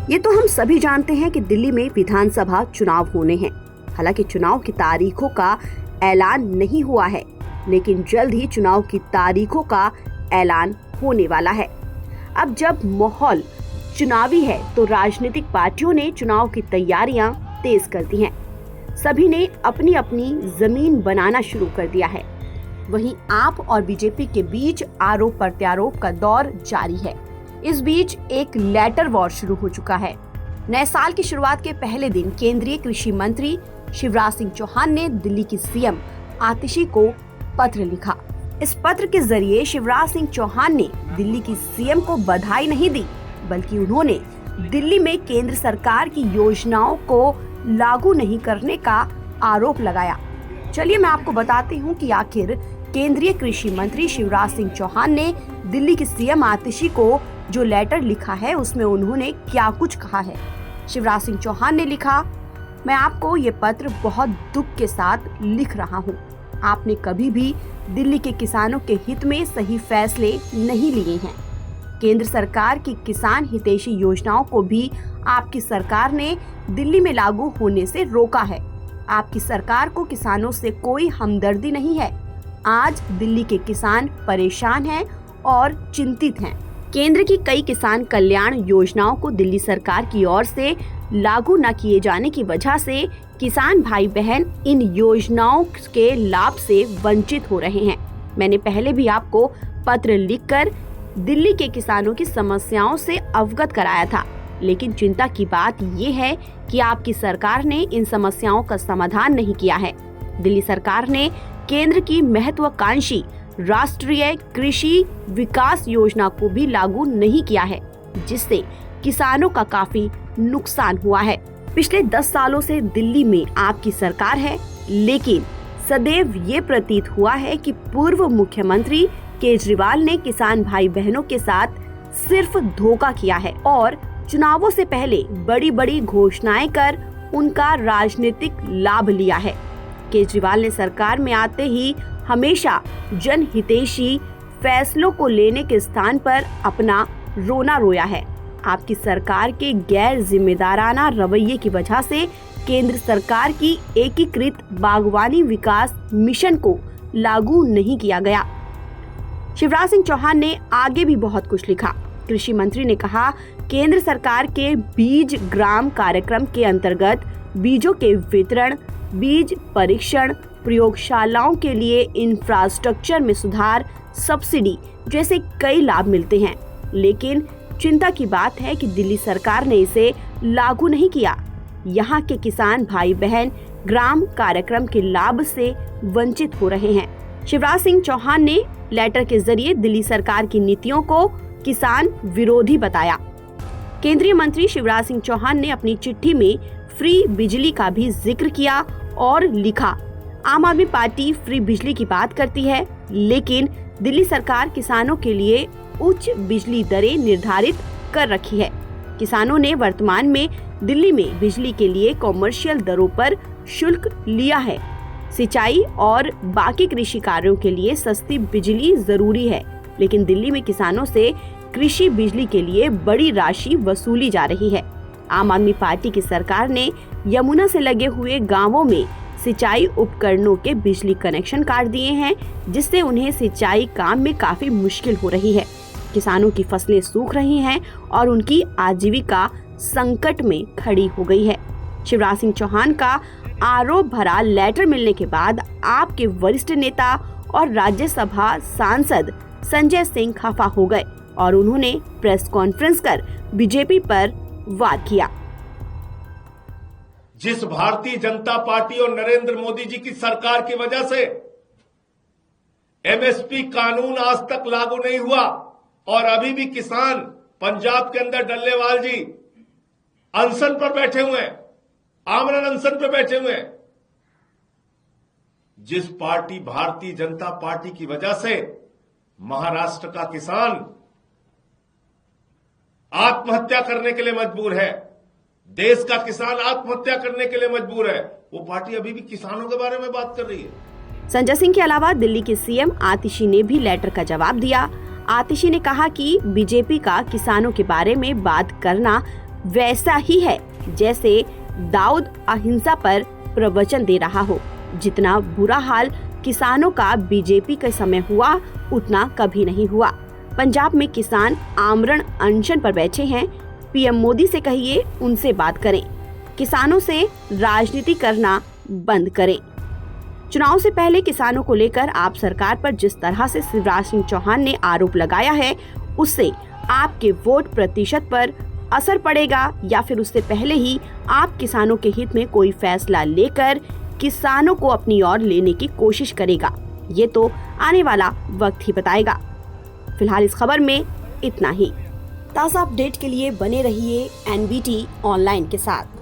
ये तो हम सभी जानते हैं कि दिल्ली में विधानसभा चुनाव होने हैं। हालांकि चुनाव की तारीखों का ऐलान नहीं हुआ है, लेकिन जल्द ही चुनाव की तारीखों का ऐलान होने वाला है। अब जब माहौल चुनावी है तो राजनीतिक पार्टियों ने चुनाव की तैयारियां तेज कर दी हैं। सभी ने अपनी अपनी जमीन बनाना शुरू कर दिया है। वहीं आप और बीजेपी के बीच आरोप प्रत्यारोप का दौर जारी है। इस बीच एक लेटर वॉर शुरू हो चुका है। नए साल की शुरुआत के पहले दिन केंद्रीय कृषि मंत्री शिवराज सिंह चौहान ने दिल्ली की सीएम आतिशी को पत्र लिखा। इस पत्र के जरिए शिवराज सिंह चौहान ने दिल्ली की सीएम को बधाई नहीं दी, बल्कि उन्होंने दिल्ली में केंद्र सरकार की योजनाओं को लागू नहीं करने का आरोप लगाया। चलिए मैं आपको बताती हूँ कि आखिर केंद्रीय कृषि मंत्री शिवराज सिंह चौहान ने दिल्ली की सीएम आतिशी को जो लेटर लिखा है उसमें उन्होंने क्या कुछ कहा है। शिवराज सिंह चौहान ने लिखा, मैं आपको ये पत्र बहुत दुख के साथ लिख रहा हूँ। आपने कभी भी दिल्ली के किसानों के हित में सही फैसले नहीं लिए हैं। केंद्र सरकार की किसान हितैषी योजनाओं को भी आपकी सरकार ने दिल्ली में लागू होने से रोका है। आपकी सरकार को किसानों से कोई हमदर्दी नहीं है। आज दिल्ली के किसान परेशान हैं और चिंतित हैं। केंद्र की कई किसान कल्याण योजनाओं को दिल्ली सरकार की ओर से लागू न किए जाने की वजह से किसान भाई बहन इन योजनाओं के लाभ से वंचित हो रहे हैं। मैंने पहले भी आपको पत्र लिखकर दिल्ली के किसानों की समस्याओं से अवगत कराया था, लेकिन चिंता की बात ये है कि आपकी सरकार ने इन समस्याओं का समाधान नहीं किया है। दिल्ली सरकार ने केंद्र की महत्वाकांक्षी राष्ट्रीय कृषि विकास योजना को भी लागू नहीं किया है, जिससे किसानों का काफी नुकसान हुआ है। पिछले 10 सालों से दिल्ली में आपकी सरकार है, लेकिन सदैव ये प्रतीत हुआ है कि पूर्व मुख्यमंत्री केजरीवाल ने किसान भाई बहनों के साथ सिर्फ धोखा किया है और चुनावों से पहले बड़ी बड़ी घोषणाएं कर उनका राजनीतिक लाभ लिया है। केजरीवाल ने सरकार में आते ही हमेशा जनहितैषी फैसलों को लेने के स्थान पर अपना रोना रोया है। आपकी सरकार के गैर जिम्मेदाराना रवैये की वजह से केंद्र सरकार की एकीकृत बागवानी विकास मिशन को लागू नहीं किया गया। शिवराज सिंह चौहान ने आगे भी बहुत कुछ लिखा। कृषि मंत्री ने कहा, केंद्र सरकार के बीज ग्राम कार्यक्रम के अंतर्गत बीजों के वितरण, बीज परीक्षण, प्रयोगशालाओं के लिए इंफ्रास्ट्रक्चर में सुधार, सब्सिडी जैसे कई लाभ मिलते हैं, लेकिन चिंता की बात है कि दिल्ली सरकार ने इसे लागू नहीं किया। यहाँ के किसान भाई बहन ग्राम कार्यक्रम के लाभ से वंचित हो रहे हैं। शिवराज सिंह चौहान ने लेटर के जरिए दिल्ली सरकार की नीतियों को किसान विरोधी बताया। केंद्रीय मंत्री शिवराज सिंह चौहान ने अपनी चिट्ठी में फ्री बिजली का भी जिक्र किया और लिखा, आम आदमी पार्टी फ्री बिजली की बात करती है, लेकिन दिल्ली सरकार किसानों के लिए उच्च बिजली दरें निर्धारित कर रखी है। किसानों ने वर्तमान में दिल्ली में बिजली के लिए कॉमर्शियल दरों पर शुल्क लिया है। सिंचाई और बाकी कृषि कार्यों के लिए सस्ती बिजली जरूरी है, लेकिन दिल्ली में किसानों से कृषि बिजली के लिए बड़ी राशि वसूली जा रही है। आम आदमी पार्टी की सरकार ने यमुना से लगे हुए गांवों में सिंचाई उपकरणों के बिजली कनेक्शन काट दिए हैं, जिससे उन्हें सिंचाई काम में काफी मुश्किल हो रही है। किसानों की फसलें सूख रही हैं और उनकी आजीविका संकट में खड़ी हो गई है। शिवराज सिंह चौहान का आरोप भरा लेटर मिलने के बाद आपके वरिष्ठ नेता और राज्यसभा सांसद संजय सिंह खफा हो गए और उन्होंने प्रेस कॉन्फ्रेंस कर बीजेपी पर वार किया। जिस भारतीय जनता पार्टी और नरेंद्र मोदी जी की सरकार की वजह से एमएसपी कानून आज तक लागू नहीं हुआ और अभी भी किसान पंजाब के अंदर डल्लेवाल जी अनशन पर बैठे हुए हैं, आमरण अनशन पर बैठे हुए हैं। जिस पार्टी भारतीय जनता पार्टी की वजह से महाराष्ट्र का किसान आत्महत्या करने के लिए मजबूर है, देश का किसान आत्महत्या करने के लिए मजबूर है, वो पार्टी अभी भी किसानों के बारे में बात कर रही है। संजय सिंह के अलावा दिल्ली के सीएम आतिशी ने भी लेटर का जवाब दिया। आतिशी ने कहा कि बीजेपी का किसानों के बारे में बात करना वैसा ही है जैसे दाऊद अहिंसा पर प्रवचन दे रहा हो। जितना बुरा हाल किसानों का बीजेपी के समय हुआ उतना कभी नहीं हुआ। पंजाब में किसान आमरण अनशन पर बैठे हैं। पीएम मोदी से कहिए उनसे बात करें, किसानों से राजनीति करना बंद करें। चुनाव से पहले किसानों को लेकर आप सरकार पर जिस तरह से शिवराज सिंह चौहान ने आरोप लगाया है, उससे आपके वोट प्रतिशत पर असर पड़ेगा या फिर उससे पहले ही आप किसानों के हित में कोई फैसला लेकर किसानों को अपनी ओर लेने की कोशिश करेगा, ये तो आने वाला वक्त ही बताएगा। फिलहाल इस खबर में इतना ही। ताज़ा अपडेट के लिए बने रहिए NBT ऑनलाइन के साथ।